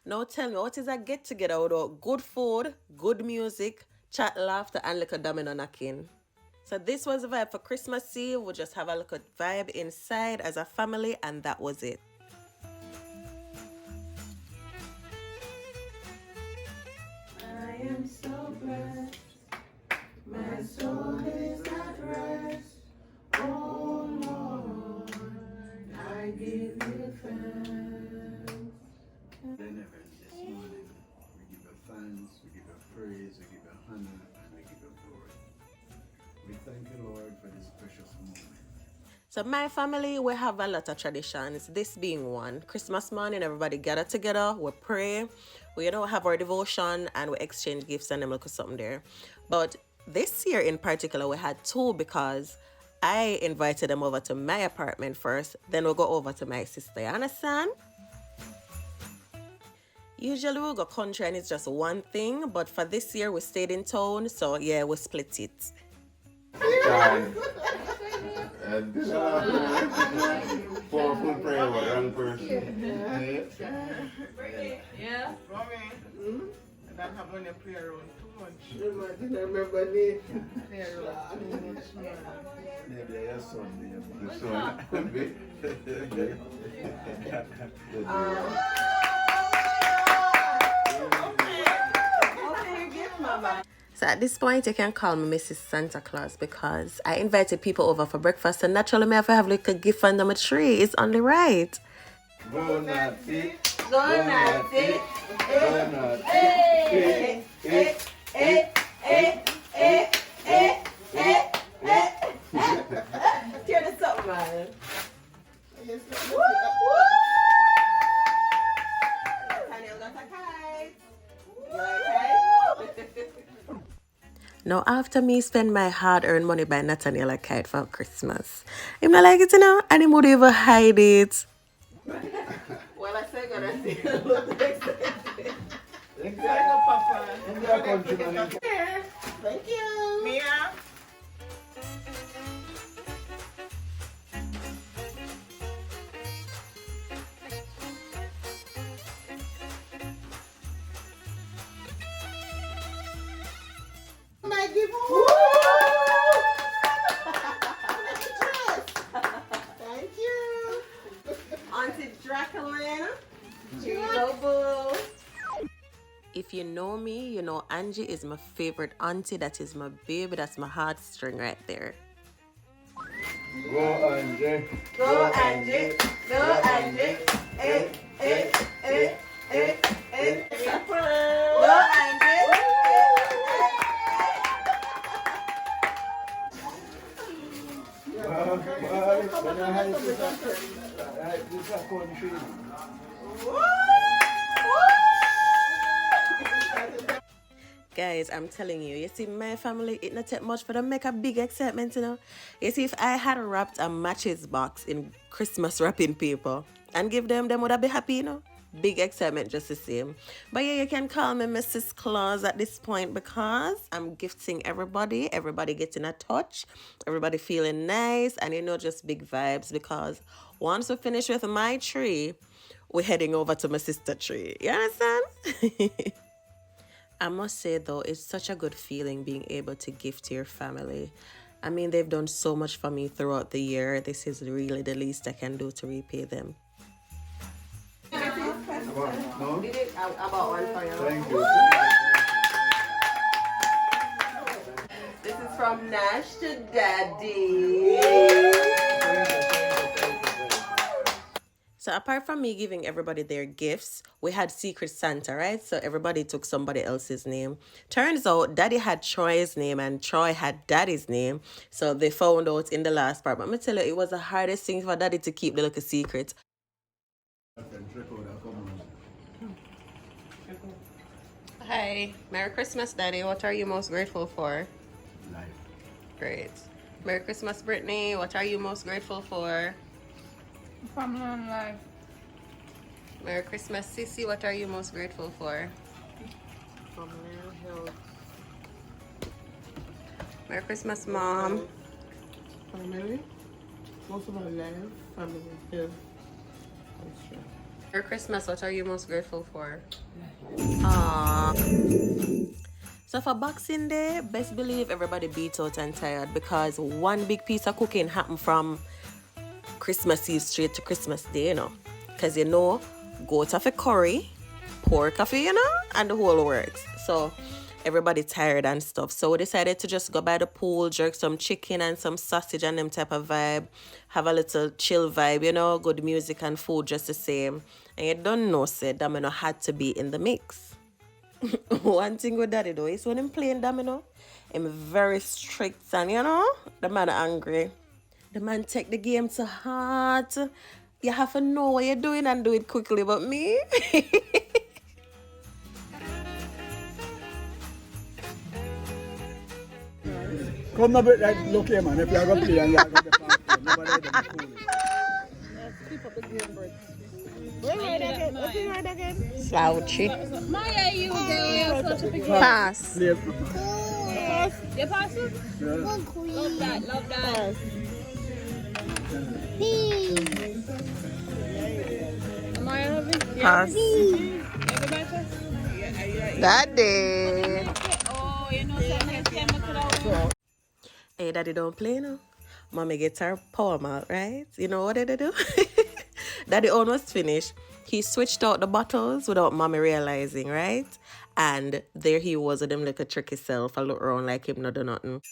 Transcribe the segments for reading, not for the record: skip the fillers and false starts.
Now tell me, what is a get together without good food, good music, chat, laughter, and little domino knocking? So this was the vibe for Christmas Eve. We'll just have a little vibe inside as a family, and that was it. I am so blessed. My soul is at rest. Oh Lord, I give you thanks. Whenever this morning, we give you thanks, we give you praise, we give you honor, and we give you glory. We thank you, Lord, for this precious moment. So my family, we have a lot of traditions. This being one. Christmas morning, everybody gather together, we pray, we have our devotion, and we exchange gifts and them look something there. But this year in particular, we had two because I invited them over to my apartment first, then we'll go over to my sister. You understand? Usually we'll go country and it's just one thing, but for this year we stayed in town, so yeah, we split it. And powerful prayer, wrong person. Yeah. Mommy. That have when you play around too much. Remember me? Play around too much, man. Maybe your son, the son. So at this point, you can call me Mrs. Santa Claus because I invited people over for breakfast, and naturally, I have like a gift under my tree. It's on the right. Go naughty. Go naughty. Go naughty. Tear this up, man. Now, after me spend my hard-earned money by Nathaniel a kite for Christmas, I'm not like it, and he would even hide it. Well, I say gonna see. Look expensive. Papa. Thank you. Mia. My gift. Thank you. Auntie Jacqueline. If you know me, you know Angie is my favorite auntie. That is my baby. That's my heartstring right there. Go Angie. Go Angie. Go Angie. Eh, eh, eh, eh, eh. Go Angie. Guys, I'm telling you, you see, my family, it not take much for them to make a big excitement, You see, if I had wrapped a matches box in Christmas wrapping paper and give them would I be happy, Big excitement just the same. But yeah, you can call me Mrs. Claus at this point because I'm gifting everybody. Everybody getting a touch. Everybody feeling nice. And just big vibes because once we finish with my tree, we're heading over to my sister tree. You understand? I must say though, it's such a good feeling being able to gift to your family. I mean, they've done so much for me throughout the year. This is really the least I can do to repay them. No? About one for you. Thank you. This is from Nash to Daddy. So apart from me giving everybody their gifts, we had Secret Santa, right? So everybody took somebody else's name. Turns out Daddy had Troy's name and Troy had Daddy's name. So they found out in the last part. But I'm going to tell you, it was the hardest thing for Daddy to keep the little secret. Hi. Merry Christmas, Daddy. What are you most grateful for? Life. Great. Merry Christmas, Brittany. What are you most grateful for? Family and life. Merry Christmas, Sissy. What are you most grateful for? Family and health. Merry Christmas, Mom. Family. Most of my life. Family, health. For Christmas, what are you most grateful for? Aww. So for Boxing Day, best believe everybody beat out and tired because one big piece of cooking happened from Christmas Eve straight to Christmas Day, Because goat have a curry, pork have a, and the whole works. So everybody tired and stuff. So we decided to just go by the pool, jerk some chicken and some sausage and them type of vibe. Have a little chill vibe, good music and food just the same. And you don't know, said Domino had to be in the mix. One thing with daddy though is when I'm playing Domino, I'm very strict and the man angry. The man take the game to heart. You have to know what you're doing and do it quickly, but me. Come now, but like, look here, man. If you're going to play and you're going to pass, nobody will be fooling. Keep up the game, bro. What's it right again? Slouchy. Maya, you go. Pass. Play. Pass. You pass it? Yeah. Love that. Pass. Maya, have it? Pass. Everybody pass? Daddy. Oh, you know, so Hey, daddy don't play no. Mommy gets her power malt, right? You know what did they do? Daddy almost finished. He switched out the bottles without mommy realizing, right? And there he was with him like a tricky self. I look around like him not do nothing.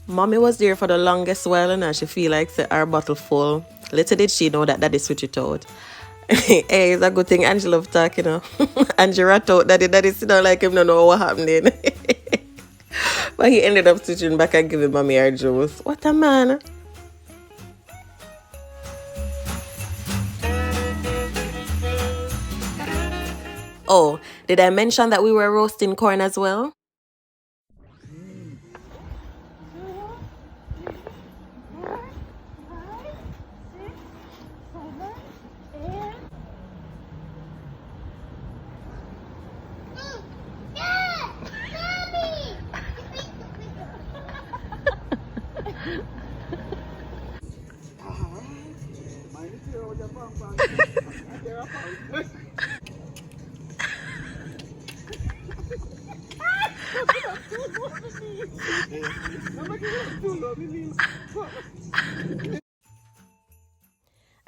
Mommy was there for the longest while and she feel like our bottle full. Little did she know that daddy switch it out. Hey, it's a good thing Angela love talking, Angie rat out daddy sit down like him don't know what happened. But he ended up switching back and giving mommy her juice. What a man. Oh, did I mention that we were roasting corn as well?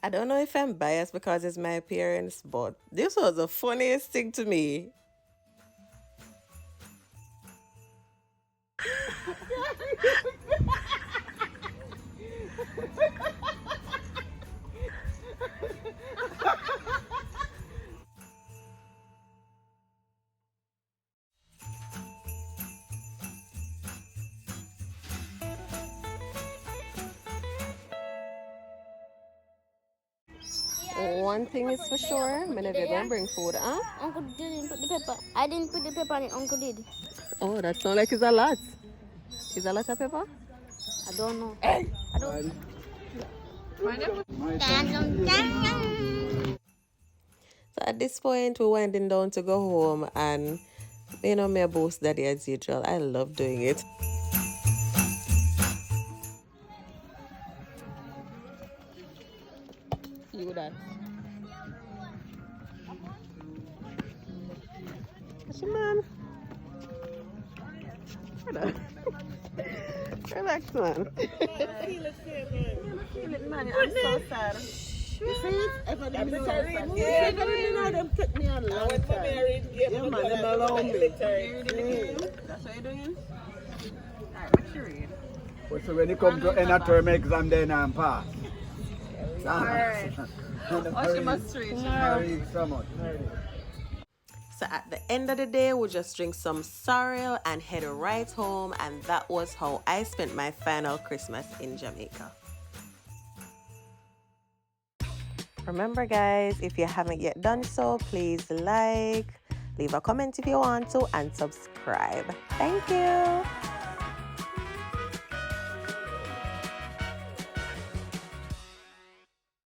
I don't know if I'm biased because it's my appearance, but this was the funniest thing to me. One thing is for sure, I'm never gonna bring food, huh? Uncle didn't put the pepper. I didn't put the pepper on it. Uncle did. Oh, that sounds like it's a lot. Is a lot of pepper? I don't know. I don't. So at this point, we're winding down to go home and, me a boast daddy as usual. I love doing it. You that. What's your man? Relax, man. Feel it, man. I'm so sad. You see it? Everybody knows that. Yeah, Them took me on a long time. Yeah, man, them allow me. That's what you're doing? Alright, what you read? So when you come to end a term exam, then I'm pass. Alright. Oh, she must read. So much. So at the end of the day, we'll just drink some sorrel and head right home. And that was how I spent my final Christmas in Jamaica. Remember, guys, if you haven't yet done so, please like, leave a comment if you want to, and subscribe. Thank you.